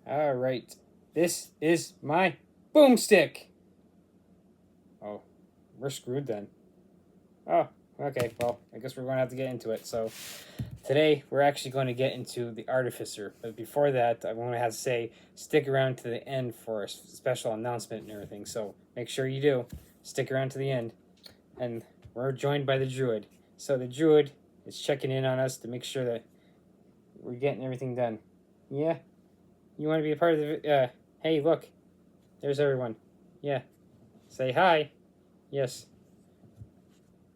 Alright. This is my boomstick. Oh, we're screwed then. Oh, okay. Well, I guess we're going to have to get into it. So, today we're actually going to get into the artificer. But before that, I want to have to say, stick around to the end for a special announcement and everything. So, make sure you do. Stick around to the end. And we're joined by the druid. So, the druid is checking in on us to make sure that we're getting everything done. Yeah? You want to be a part of the... hey, look. There's everyone. Yeah. Say hi. Yes.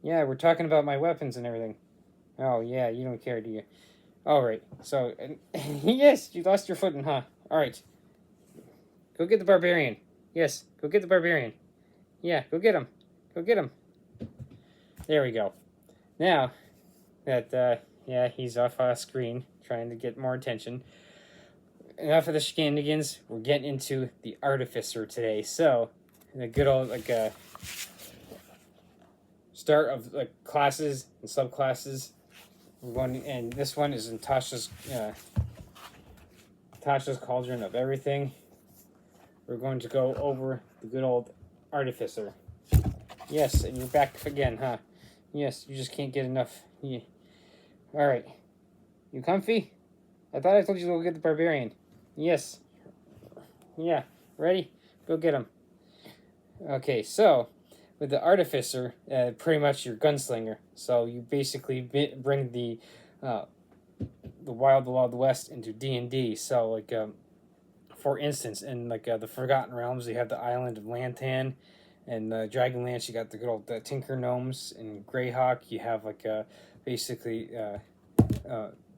Yeah, we're talking about my weapons and everything. Oh, yeah, you don't care, do you? Alright, so... yes, you lost your footing, huh? Alright. Go get the barbarian. Yes, go get the barbarian. Yeah, go get him. Go get him. There we go. Now, that, yeah, he's off screen, trying to get more attention. Enough of the shenanigans. We're getting into the artificer today. So, the good old, start of, classes and subclasses. We're going, and this one is in Tasha's Cauldron of Everything. We're going to go over the good old artificer. Yes, and you're back again, huh? Yes, you just can't get enough. Yeah. Alright. You comfy? I thought I told you to go get the barbarian. Yes. Yeah. Ready? Go get him. Okay, so with the artificer, pretty much your gunslinger. So you basically bring the Wild West into D&D. So for instance, in the Forgotten Realms, you have the island of Lantan, and Dragonlance, you got the good old Tinker Gnomes. In Greyhawk, you have basically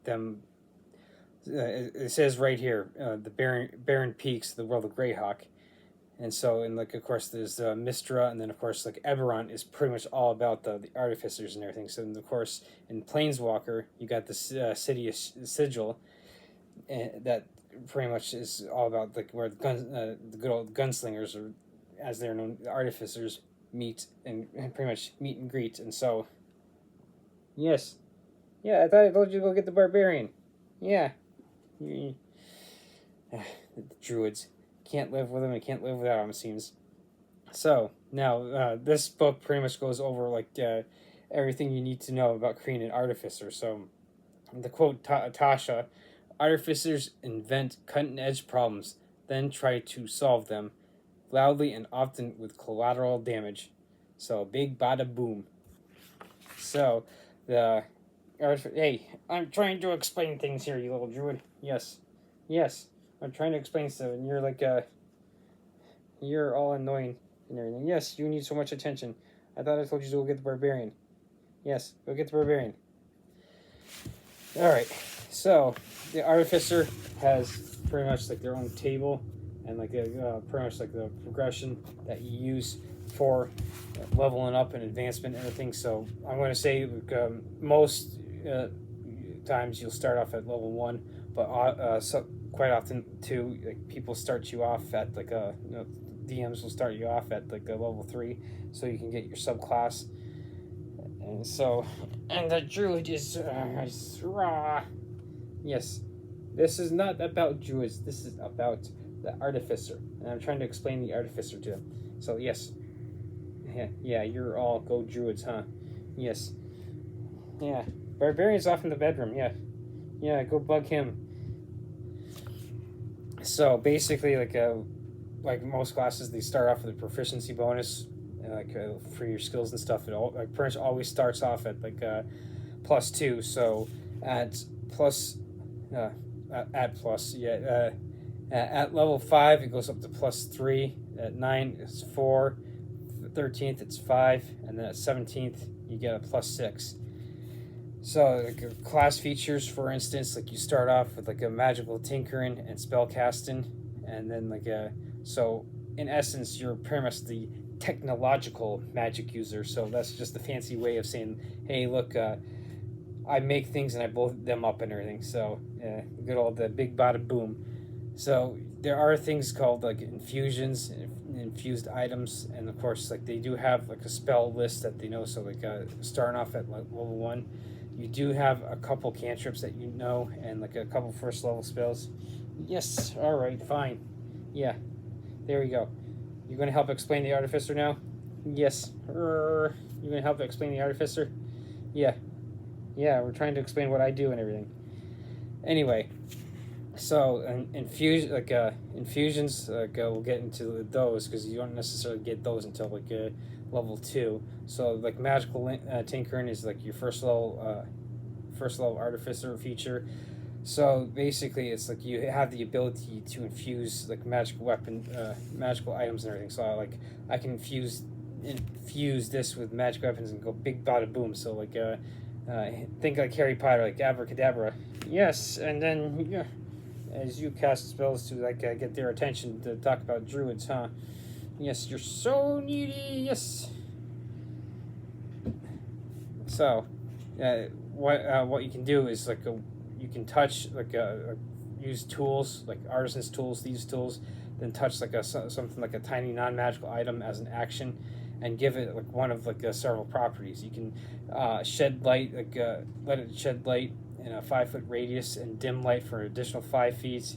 them. It says right here, the barren peaks, the world of Greyhawk, and so and of course there's Mistra, and then of course Eberron is pretty much all about the artificers and everything. So then, of course in Planeswalker you got the city of Sigil, that pretty much is all about where the good old gunslingers, or as they're known, the artificers, meet and pretty much meet and greet. And so yes, yeah, I thought I told you to go get the barbarian. Yeah. The druids. Can't live with them and can't live without them, it seems. So, now, this book pretty much goes over, everything you need to know about creating an artificer. So, the quote, Tasha, artificers invent cutting-edge problems, then try to solve them, loudly and often with collateral damage. So, big bada boom. So, hey, I'm trying to explain things here, you little druid. Yes. Yes. I'm trying to explain stuff, and you're you're all annoying and everything. Yes, you need so much attention. I thought I told you to go get the barbarian. Yes, go get the barbarian. Alright, so the artificer has pretty much their own table, and pretty much the progression that you use for leveling up and advancement and everything. So I'm going to say most times you'll start off at level 1, but so quite often too, people start you off at DMs will start you off at a level 3, so you can get your subclass. And so, and the druid is raw. Yes, this is not about druids. This is about the artificer, and I'm trying to explain the artificer to them. So yes, yeah, you're all go druids, huh? Yes, yeah. Barbarian's off in the bedroom. Yeah, go bug him. So basically, like most classes, they start off with a proficiency bonus, for your skills and stuff. It pretty much always starts off at +2. So at level 5 it goes up to +3. At 9 it's 4. 13th it's 5, and then at 17th you get a +6. So class features, for instance, you start off with a magical tinkering and spell casting, and then so in essence you're pretty much the technological magic user. So that's just the fancy way of saying, hey, look, I make things and I blow them up and everything. So good old the big bada boom. So there are things called infusions, infused items, and of course they do have a spell list that they know. So starting off at level 1, you do have a couple cantrips that you know, and a couple first level spells. Yes, alright, fine. Yeah, there we go. You're going to help explain the artificer now? Yes. You're going to help explain the artificer? Yeah. Yeah, we're trying to explain what I do and everything. Anyway, so infusions, we'll get into those because you don't necessarily get those until like level 2. So like magical tinkering is like your first level artificer feature. So basically, it's like you have the ability to infuse like magical magical items and everything. So I can infuse this with magic weapons and go big bada boom. So like think like Harry Potter, like abracadabra. Yes, and then yeah, as you cast spells to like get their attention to talk about druids, huh? Yes, you're so needy. Yes. So, what you can do is like you can touch use tools like artisan's tools, these tools, then touch like something like a tiny non-magical item as an action, and give it like one of like several properties. You can shed light, let it shed light in a 5-foot radius and dim light for an additional 5 feet.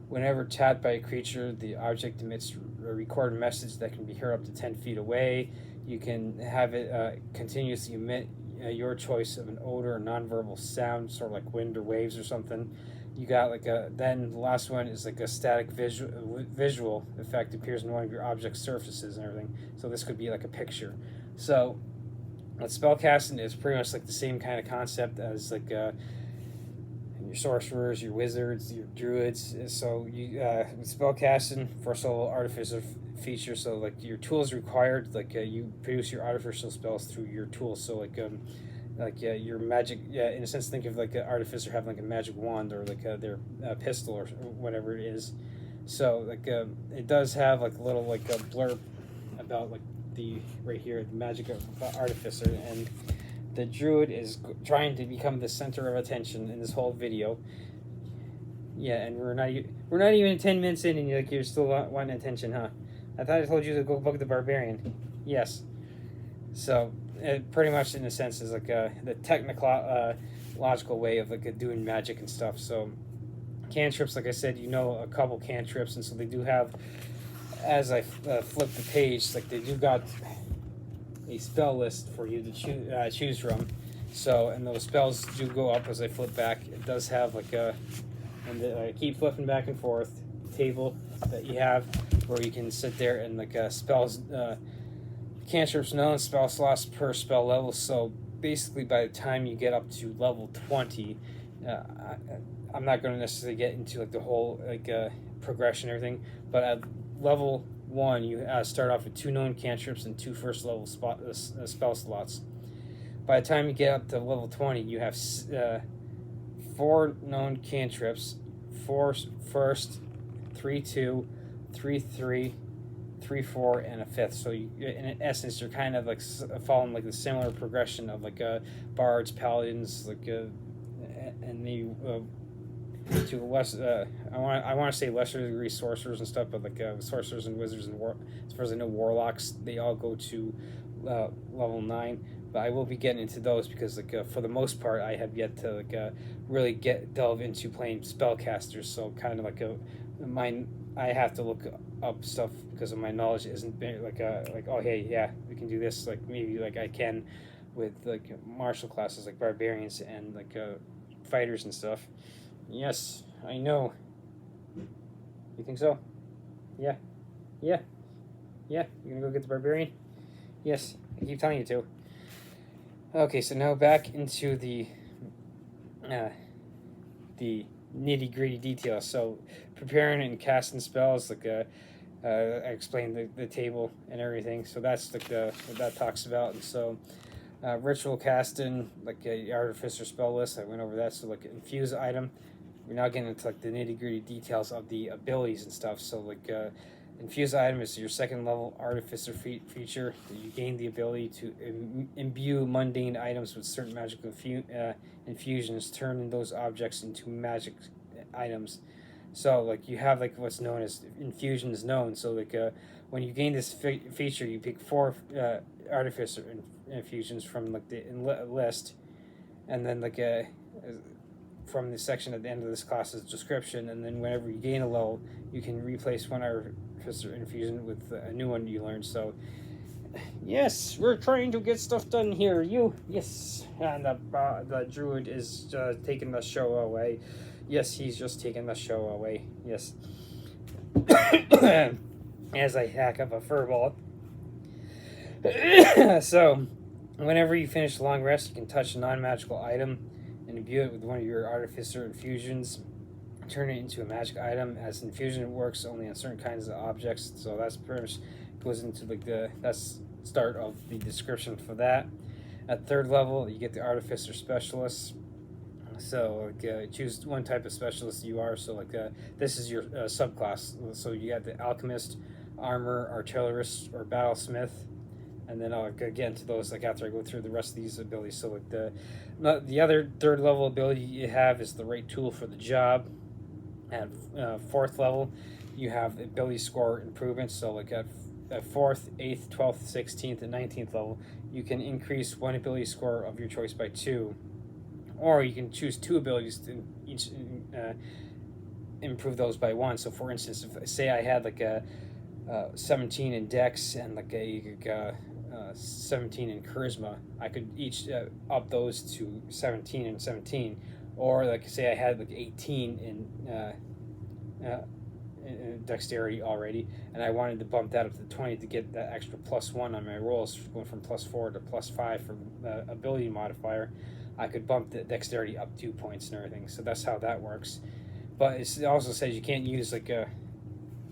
Whenever tapped by a creature, the object emits a recorded message that can be heard up to 10 feet away. You can have it continuously emit your choice of an odor or nonverbal sound, sort of like wind or waves or something. You got then the last one is like a static visual effect appears in one of your object surfaces and everything. So this could be like a picture. So with spellcasting is pretty much like the same kind of concept as like your sorcerers, your wizards, your druids. So you with spellcasting, first level artificer feature. So like your tools required, like you produce your artificial spells through your tools. So your magic. Yeah, in a sense, think of like an artificer having like a magic wand or like their pistol or whatever it is. So it does have like a little like a blurb about like the right here the magic of artificer, and the druid is trying to become the center of attention in this whole video. Yeah, and we're not even 10 minutes in, and you're still wanting attention, huh? I thought I told you to go bug the barbarian. Yes. So it pretty much in a sense is like the technical logical way of like doing magic and stuff. So cantrips, like I said, a couple cantrips, and so they do have. As I flip the page, like they do got a spell list for you to choose from. So, and those spells do go up as I flip back. It does have like and I keep flipping back and forth, table that you have where you can sit there and like spells, cantrips known, spell slots per spell level. So basically by the time you get up to level 20, I'm not going to necessarily get into like the whole progression and everything, but at level 1 you start off with 2 known cantrips and 2 first level spell slots. By the time you get up to level 20, you have 4 known cantrips, 4 first, 3 2, 3 3, 3 4, and a 5th. So you, in essence, you're kind of like following like the similar progression of like bards, paladins, like and maybe to less. I want to say lesser degree sorcerers and stuff, but like sorcerers and wizards and as far as I know, warlocks, they all go to level 9. But I will be getting into those because like for the most part I have yet to really delve into playing spellcasters. So kind of like I have to look up stuff because of my knowledge isn't like oh hey yeah we can do this, like maybe like I can with like martial classes like barbarians and like fighters and stuff. Yes, I know. You think so? Yeah. Yeah. Yeah. You gonna go get the barbarian? Yes. I keep telling you to. Okay, so now back into the nitty gritty details. So preparing and casting spells, like I explained the table and everything. So that's like what that talks about. And so ritual casting, like artificer spell list, I went over that. So like infuse item, we're now getting into like the nitty gritty details of the abilities and stuff. So like infuse item is your second level artificer feature. You gain the ability to imbue mundane items with certain magical infusions, turning those objects into magic items. So like you have like what's known as infusions known. So like when you gain this feature, you pick 4 artificer infusions from like the list, and then like from the section at the end of this class's description, and then whenever you gain a level, you can replace one artificer infusion with a new one you learned. So yes, we're trying to get stuff done here. Yes, and the druid is taking the show away. Yes, he's just taking the show away. Yes. As I hack up a furball. So, whenever you finish a long rest, you can touch a non-magical item and imbue it with one of your artificer infusions. Turn it into a magic item. As infusion, it works only on certain kinds of objects. So that's pretty much goes into like that's start of the description for that. At third level, you get the artificer specialist. So choose one type of specialist you are. So this is your subclass. So you got the alchemist, armor, artillerist, or battlesmith. And then I'll get into those after I go through the rest of these abilities. So the other third level ability you have is the right tool for the job. At fourth level, you have ability score improvements. So at 4th, 8th, 12th, 16th, and 19th level, you can increase one ability score of your choice by 2. Or you can choose 2 abilities to each improve those by 1. So for instance, if say I had 17 in Dex and a 17 in Charisma, I could each up those to 17 and 17. Or say I had 18 in Dexterity already, and I wanted to bump that up to 20 to get that extra +1 on my rolls, going from +4 to +5 for the ability modifier. I could bump the Dexterity up 2 points and everything. So that's how that works. But it also says you can't use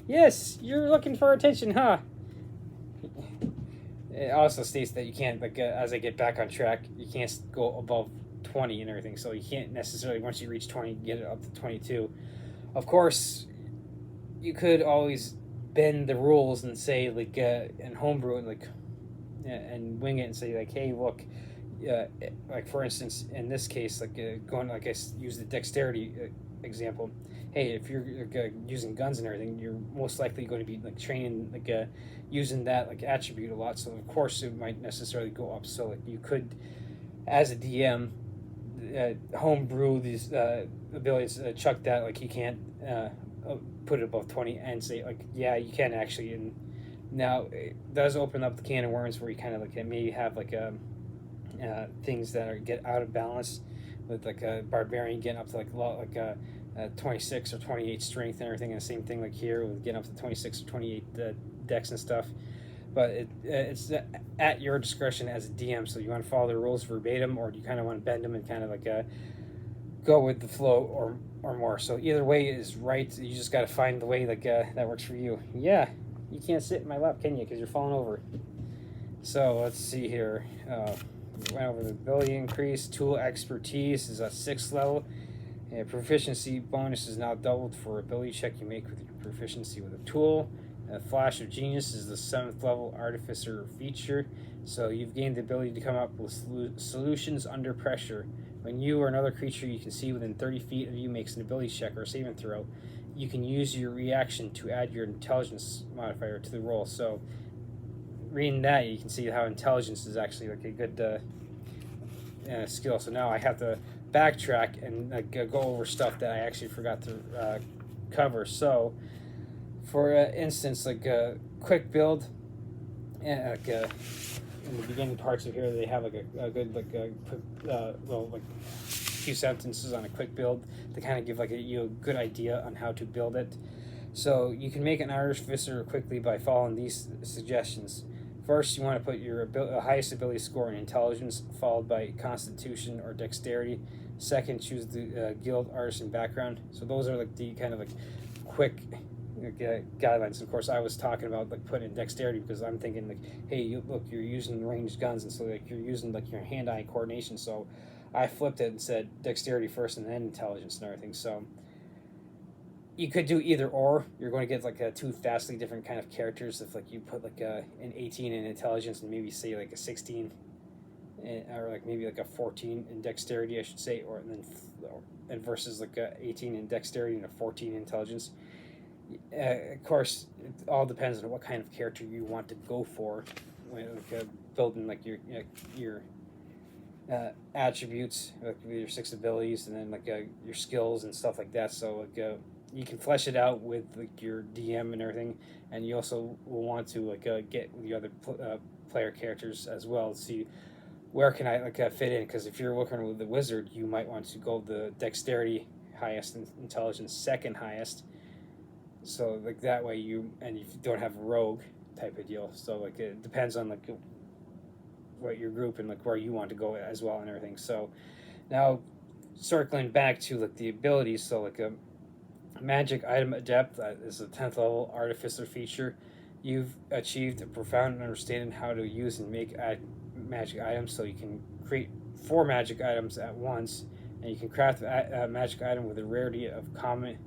yes, you're looking for attention, huh? It also states that you can't, as I get back on track, you can't go above 20 and everything. So you can't necessarily, once you reach 20, get it up to 22. Of course, you could always bend the rules and say, in homebrew, and wing it and say, hey, look, for instance, in this case, going, I use the Dexterity example. Hey, if you're using guns and everything, you're most likely going to be training using that attribute a lot. So of course it might necessarily go up. So you could, as a DM, homebrew these abilities, chuck that you can't put it above 20 and say yeah, you can actually. And now it does open up the can of worms where you kind of maybe have things that get out of balance with a barbarian getting up to 26 or 28 strength and everything, and the same thing here with getting up to 26 or 28 dex and stuff. But it's at your discretion as a DM. So you want to follow the rules verbatim, or do you kind of want to bend them and kind of go with the flow or more. So either way is right. You just got to find the way that works for you. Yeah, you can't sit in my lap, can you? Because you're falling over. So let's see here. Went over the ability increase. Tool expertise is at 6th level. Proficiency bonus is now doubled for ability check you make with your proficiency with a tool. Flash of Genius is the 7th level artificer feature. So you've gained the ability to come up with solutions under pressure. When you or another creature you can see within 30 feet of you makes an ability check or a saving throw, you can use your reaction to add your intelligence modifier to the roll. So reading that, you can see how intelligence is actually a good skill. So now I have to backtrack and go over stuff that I actually forgot to cover. So for instance, quick build, and in the beginning parts of here, they have a good quick few sentences on a quick build to kind of give you a good idea on how to build it. So you can make an artificer quickly by following these suggestions. First, you want to put your highest ability score in intelligence, followed by constitution or dexterity. Second, choose the guild artisan background. So those are the kind of quick guidelines. Of course, I was talking about putting in dexterity because I'm thinking hey, you're using ranged guns, and so you're using your hand-eye coordination. So I flipped it and said dexterity first and then intelligence and everything. So you could do either or. You're going to get two vastly different kind of characters if you put an 18 in intelligence and maybe say a 16 or maybe a 14 in dexterity, I should say, and versus a 18 in dexterity and a 14 in intelligence. Of course, it all depends on what kind of character you want to go for when building your attributes, like your 6 abilities, and then like your skills and stuff like that. So like you can flesh it out with like your DM and everything, and you also will want to like get with the other player characters as well to see where can I like fit in. Because if you're working with the wizard, you might want to go the dexterity highest and intelligence second highest. So like that way you don't have a rogue type of deal. So like it depends on like what your group and like where you want to go as well and everything. So now circling back to like the abilities, so like a magic item adept is a 10th level artificer feature. You've achieved a profound understanding how to use and make magic items, so you can create 4 magic items at once, and you can craft a magic item with a rarity of common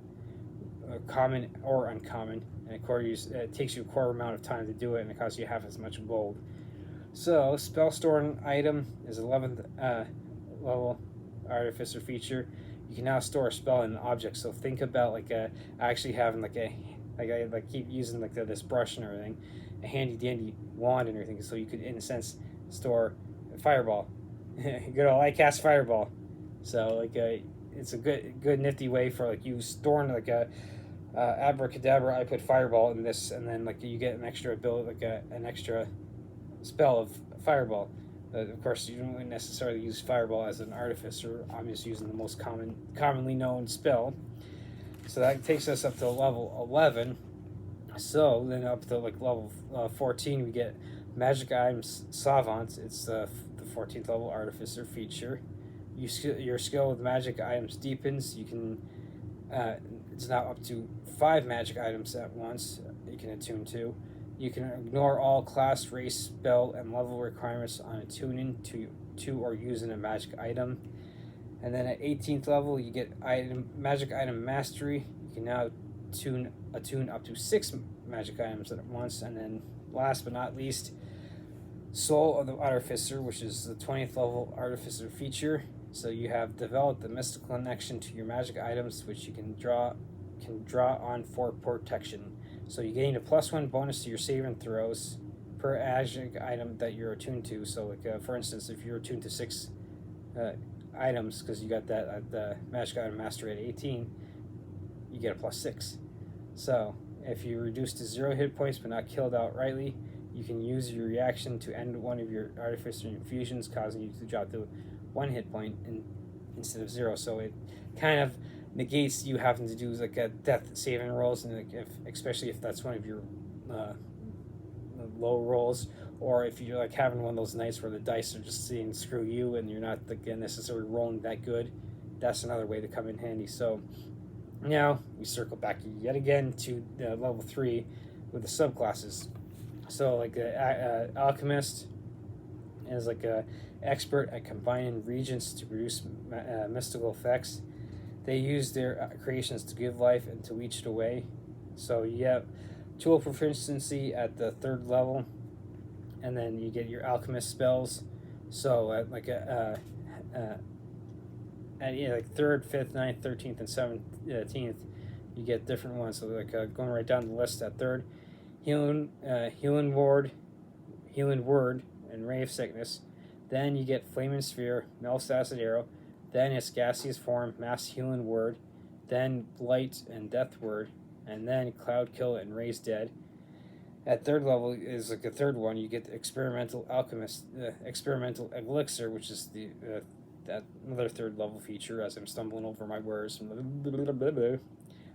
or uncommon, and it takes you a quarter amount of time to do it, and it costs you half as much gold. So, spell storing item is 11th level artificer feature. You can now store a spell in an object. So think about like actually having like I keep using like this brush and everything, a handy dandy wand and everything. So you could in a sense store a fireball. Good old I cast fireball. So like it's a good nifty way for like you storing like a abracadabra. I put fireball in this, and then like you get an extra ability, like an extra spell of fireball. Of course, you don't really necessarily use fireball as an artificer. I'm just using the most commonly known spell. So that takes us up to level 11. So then up to like level 14, we get magic items savant. It's the 14th level artificer feature. Your skill with magic items deepens. You can it's now up to 5 magic items at once you can attune to. You can ignore all class, race, spell, and level requirements on attuning to or using a magic item. And then at 18th level, you get magic item mastery. You can now attune up to 6 magic items at once. And then last but not least, Soul of the Artificer, which is the 20th level artificer feature. So you have developed the mystical connection to your magic items, which you can draw on for protection. So you gain a +1 bonus to your saving throws per magic item that you're attuned to. So like for instance, if you're attuned to 6 items, because you got that at the magic item mastery at 18, you get a +6. So if you reduce to 0 hit points but not killed outrightly, you can use your reaction to end one of your artificer infusions, causing you to drop to 1 hit point instead of 0. So it kind of negates you having to do like a death saving rolls, and like especially if that's one of your low rolls, or if you're like having one of those nights where the dice are just saying screw you and you're not like necessarily rolling that good. That's another way to come in handy. So now we circle back yet again to level 3 with the subclasses. So like alchemist is like a expert at combining reagents to produce mystical effects. They use their creations to give life and to leech it away. So you have tool proficiency at the 3rd level, and then you get your alchemist spells. So at like at like 3rd, 5th, 9th, 13th, and 17th, you get different ones. So like going right down the list at 3rd, healing word, and ray of sickness. Then you get flaming sphere, melts acid arrow. Then its gaseous form, mass healing word. Then blight and death word. And then cloud kill and raise dead. At 3rd level is like the 3rd one. You get the experimental alchemist, experimental elixir, which is that another 3rd level feature. As I'm stumbling over my words,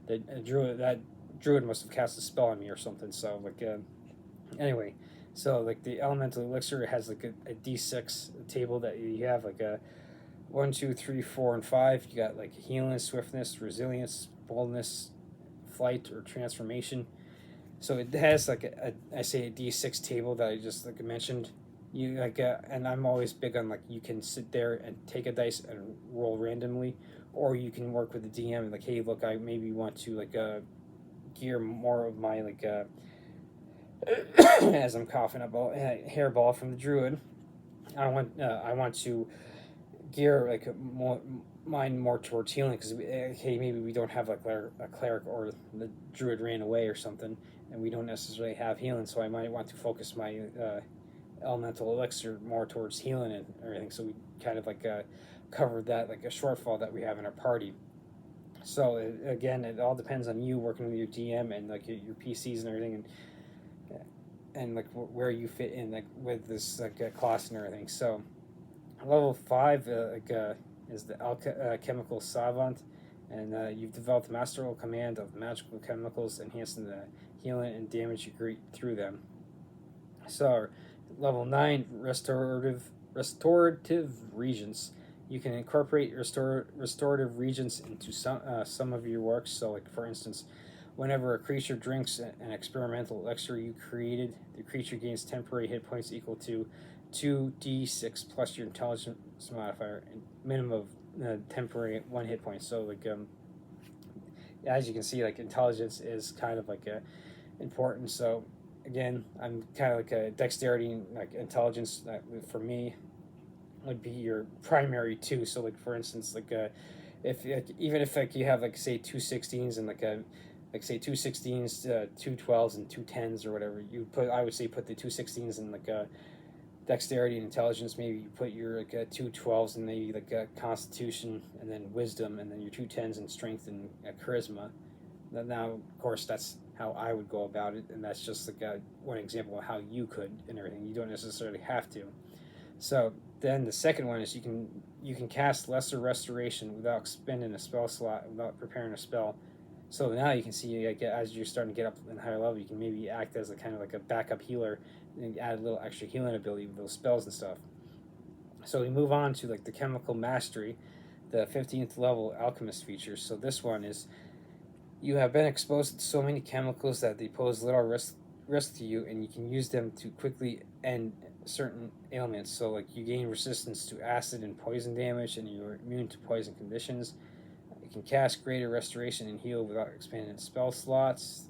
the druid must have cast a spell on me or something. So like anyway, so like the elemental elixir has like a D6 table that you have like a 1, 2, 3, 4, and 5. You got like healing, swiftness, resilience, boldness, flight, or transformation. So it has like a D6 table that I just like mentioned. You like and I'm always big on like you can sit there and take a dice and roll randomly, or you can work with the DM and like, hey, look, I maybe want to like gear more of my like as I'm coughing up a hairball from the druid. I want to gear like mine more towards healing, because hey, maybe we don't have like a cleric, or the druid ran away or something, and we don't necessarily have healing. So I might want to focus my elemental elixir more towards healing and everything. So we kind of like covered that, like a shortfall that we have in our party. So again, it all depends on you working with your DM and like your PCs and everything, and like where you fit in like with this like class and everything. So level 5 is the chemical savant, and you've developed masterful command of magical chemicals, enhancing the healing and damage you create through them. So level 9, restorative regents. You can incorporate restorative regents into some of your works. So like for instance, whenever a creature drinks an experimental elixir you created, the creature gains temporary hit points equal to 2d6 plus your intelligence modifier, and minimum of temporary 1 hit point. So like as you can see, like intelligence is kind of like important. So again, I'm kind of like a dexterity and like intelligence for me would be your primary two. So like for instance, like if like, even if like you have like say 2 16s and like say 2 16s, 2 12s, and 2 10s or whatever, you put, I would say put the 2 16s in like dexterity and intelligence. Maybe you put your like 2 12s and maybe like constitution, and then wisdom, and then your 2 10s in strength and charisma. Now of course that's how I would go about it, and that's just like one example of how you could and everything. You don't necessarily have to. So then the second one is you can cast lesser restoration without spending a spell slot, without preparing a spell. So now you can see, like, as you're starting to get up in higher level, you can maybe act as a kind of like a backup healer and add a little extra healing ability with those spells and stuff. So we move on to like the chemical mastery, the 15th level alchemist feature. So this one is, you have been exposed to so many chemicals that they pose little risk to you, and you can use them to quickly end certain ailments. So like you gain resistance to acid and poison damage, and you're immune to poison conditions. You can cast greater restoration and heal without expanding spell slots,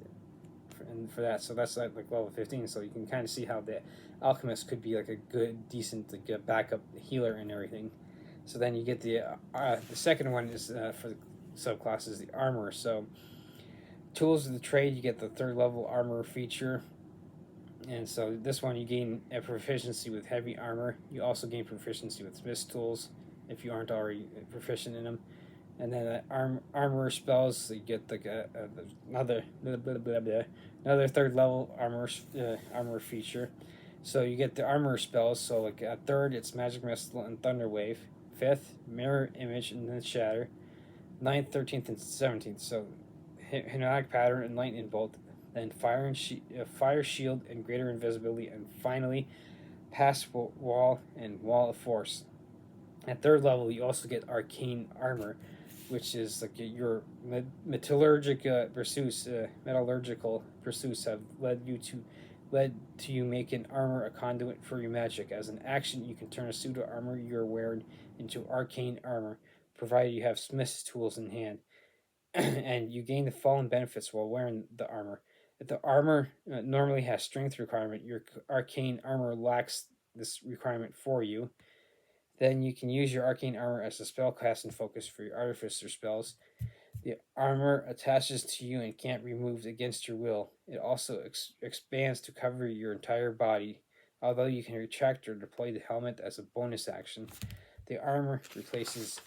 and for that. So that's like level 15. So you can kind of see how the alchemist could be like a good, decent like a backup healer and everything. So then you get the second one is for the subclasses, the armor. So tools of the trade, you get the 3rd level armor feature. And so this one you gain a proficiency with heavy armor. You also gain proficiency with smith tools if you aren't already proficient in them. And then armor spells, so you get like another 3rd level armor feature. So you get the armor spells. So like at 3rd, it's magic missile and thunder wave. 5th, mirror image and then shatter. 9th, 13th, and 17th. So hypnotic pattern and lightning bolt. Then fire shield and greater invisibility, and finally pass wall and wall of force. At 3rd level, you also get arcane armor, which is like your metallurgical pursuits have led to you make an armor a conduit for your magic. As an action, you can turn a pseudo armor you're wearing into arcane armor, provided you have smith's tools in hand. And you gain the following benefits while wearing the armor. If the armor normally has strength requirement, your arcane armor lacks this requirement for you. Then you can use your arcane armor as a spellcasting focus for your artificer spells. The armor attaches to you and can't be removed against your will. It also expands to cover your entire body, although you can retract or deploy the helmet as a bonus action. The armor replaces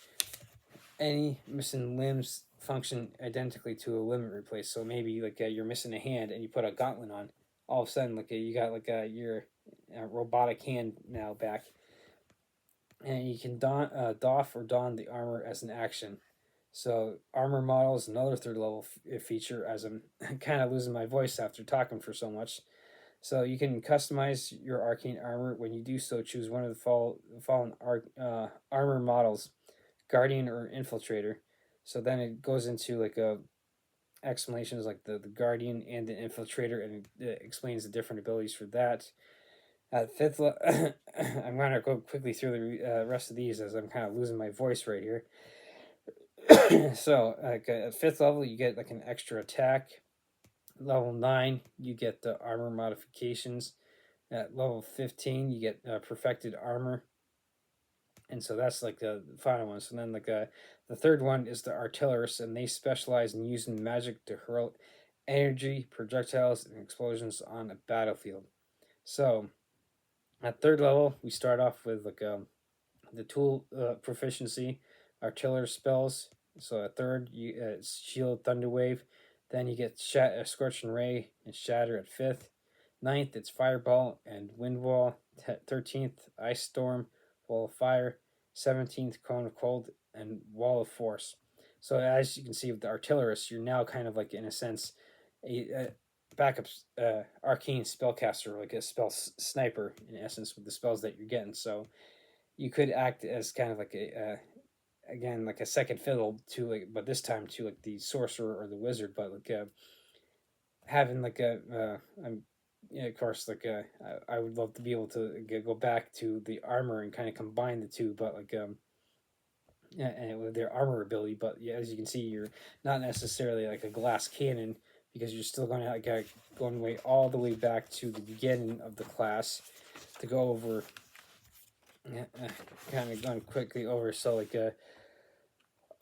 any missing limbs function identically to a limb replace. So maybe like you're missing a hand and you put a gauntlet on, all of a sudden like you got like your robotic hand now back, and you can doff or don the armor as an action. So armor model is another 3rd level feature, as I'm kind of losing my voice after talking for so much. So you can customize your arcane armor. When you do so, choose one of the following armor models: Guardian or Infiltrator. So then it goes into like explanations like the Guardian and the Infiltrator, and it explains the different abilities for that. At 5th level, I'm going to go quickly through the rest of these as I'm kind of losing my voice right here. So like at 5th level, you get like an extra attack. Level 9, you get the armor modifications. At level 15, you get perfected armor. And so that's like the final one. So then like the 3rd one is the artillerists, and they specialize in using magic to hurl energy, projectiles, and explosions on a battlefield. So At third level, we start off with like the tool proficiency, artillery spells. So at third, you shield, thunder wave. Then you get scorching ray and shatter at fifth. Ninth, it's fireball and wind wall. 13th, ice storm, wall of fire. 17th, cone of cold and wall of force. So as you can see with the artillerist, you're now kind of like in a sense a backup arcane spellcaster, like a spell sniper in essence with the spells that you're getting. So you could act as kind of like a again like a second fiddle to like, but this time to like the sorcerer or the wizard, but like having like I'm yeah, of course like I would love to be able to go back to the armor and kind of combine the two, but like yeah, and with their armor ability, but yeah, as you can see, you're not necessarily like a glass cannon because you're still going to like going way all the way back to the beginning of the class to go over. Yeah, kind of going quickly over. So like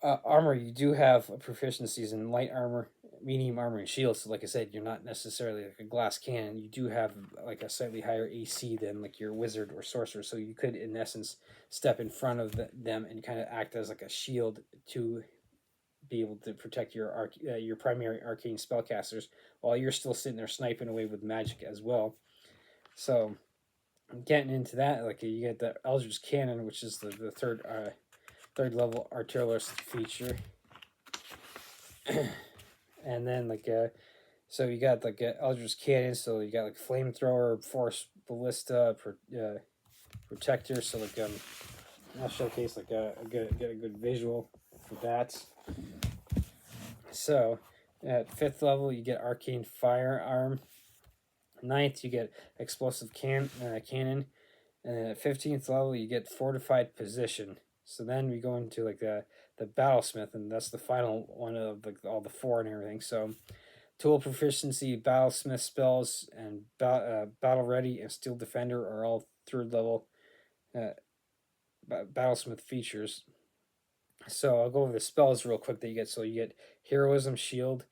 armor, you do have proficiencies in light armor, medium armor, and shields. So like I said, you're not necessarily like a glass cannon. You do have like a slightly higher AC than like your wizard or sorcerer. So you could, in essence, step in front of them and kind of act as like a shield to be able to protect your primary arcane spellcasters while you're still sitting there sniping away with magic as well. So getting into that, like you get the Eldritch Cannon, which is the third level artillerist feature. And then like so you got like Eldritch Cannon, so you got like flamethrower, force ballista, protector. So like I'll showcase like get a good visual for that. So at fifth level you get arcane firearm. Ninth you get explosive cannon, and at 15th level you get fortified position. So then we go into like the battlesmith, and that's the final one of like all the four and everything. So tool proficiency, battlesmith spells, and battle ready and steel defender are all third level battlesmith features. So I'll go over the spells real quick that you get. So you get heroism shield,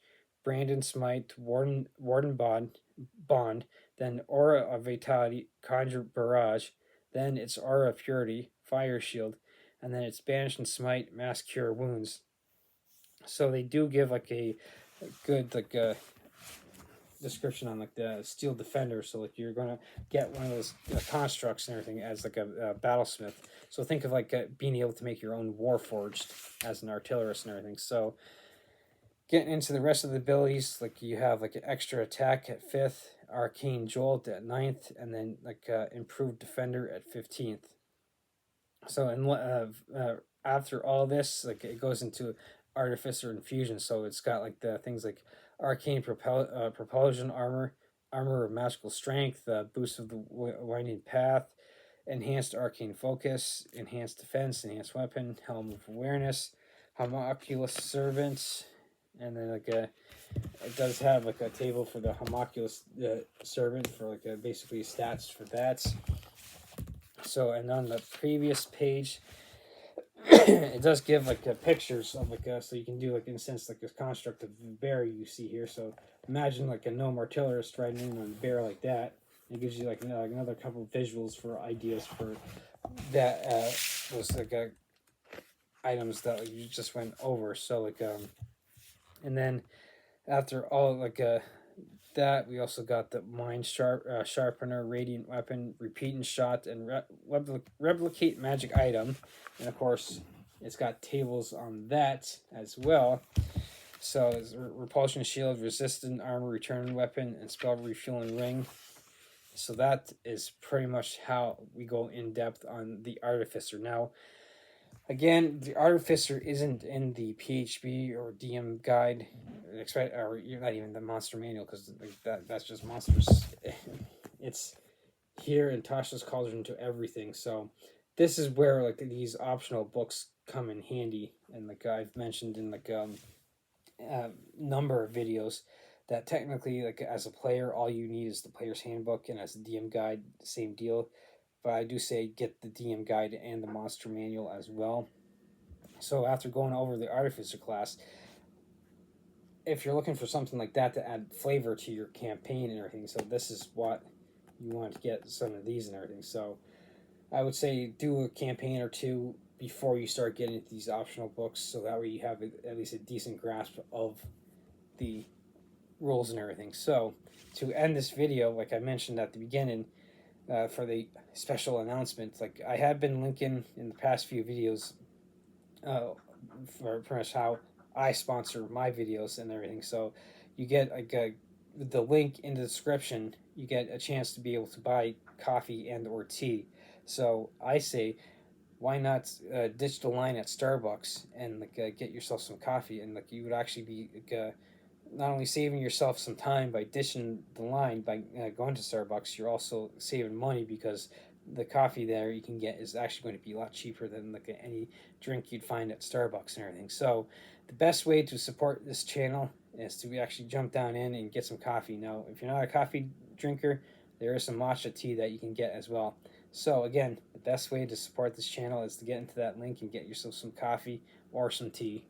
Brandon smite, warden bond, then aura of vitality, conjure barrage, then it's aura of purity, fire shield, and then it's banish and smite, mass cure wounds. So they do give like a good like description on like the steel defender. So like you're gonna get one of those constructs and everything as like a battlesmith. So think of like being able to make your own warforged as an artillerist and everything. So getting into the rest of the abilities, like you have like an extra attack at 5th, arcane jolt at 9th, and then like improved defender at 15th. So and after all this, like it goes into artificer infusion. So it's got like the things like arcane propulsion armor, armor of magical strength, boost of the winding path, enhanced arcane focus, enhanced defense, enhanced weapon, helm of awareness, homunculus servant, and then like it does have like a table for the homunculus servant for like basically stats for that. So and on the previous page, it does give like pictures of like so you can do like in a sense like this construct of the bear you see here. So imagine like a gnome artillerist riding in on a bear like that. It gives you like another couple of visuals for ideas for that those like items that like, you just went over. So like and then after all like that, we also got the mind sharpener, radiant weapon, repeating shot, and replicate magic item, and of course it's got tables on that as well. So it's repulsion shield, resistant armor, return weapon, and spell refueling ring. So that is pretty much how we go in depth on the artificer. Now again, the artificer isn't in the PHB or DM guide, or you're not even the monster manual because that's just monsters. It's here in Tasha's Cauldron to everything. So this is where like these optional books come in handy, and like I've mentioned in like number of videos that technically like as a player all you need is the player's handbook, and as a DM guide same deal. But I do say get the DM guide and the monster manual as well. So after going over the artificer class, if you're looking for something like that to add flavor to your campaign and everything, so this is what you want to get some of these and everything. So I would say do a campaign or two before you start getting into these optional books, so that way you have at least a decent grasp of the rules and everything. So to end this video, like I mentioned at the beginning, for the special announcement, like I have been linking in the past few videos for pretty much how I sponsor my videos and everything. So you get like the link in the description. You get a chance to be able to buy coffee and or tea. So I say, why not ditch the line at Starbucks and like get yourself some coffee, and like you would actually be like, not only saving yourself some time by ditching the line by going to Starbucks, you're also saving money because the coffee there you can get is actually going to be a lot cheaper than like any drink you'd find at Starbucks and everything. So the best way to support this channel is to actually jump down in and get some coffee. Now, if you're not a coffee drinker, there is some matcha tea that you can get as well. So again, the best way to support this channel is to get into that link and get yourself some coffee or some tea.